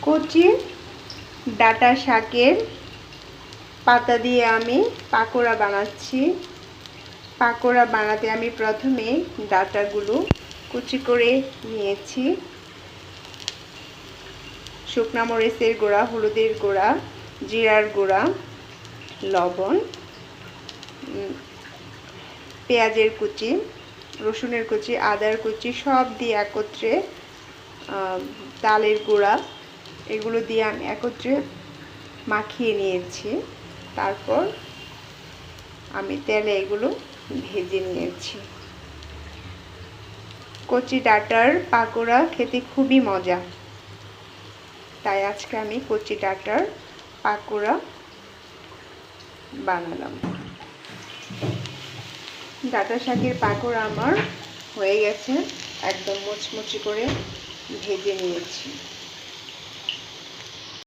কচি ডাঁটা শাকের পাতা দিয়ে আমি পাকোড়া বানাচ্ছি। পাকোড়া বানাতে আমি প্রথমে ডাঁটাগুলো কুচি করে নিয়েছি। শুকনা মরিচের গুঁড়া, হলুদের গুঁড়া, জিরার গুঁড়া, লবণ, পেঁয়াজের কুচি, রসুনের কুচি, আদার কুচি সব দিয়ে একত্রে, ডালের গুঁড়া, এগুলো দিয়ে আমি একত্রে মাখিয়ে নিয়েছি। তারপর আমি তেলে এগুলো ভেজে নিয়েছি। কচি ডাঁটার পাকোড়া খেতে খুবই মজা, তাই আজকে আমি কচি ডাঁটার পাকোড়া বানালাম। ডাঁটা শাকের পাকোড়া আমার হয়ে গেছে, একদম মুচমুচি করে ভেজে নিয়েছি।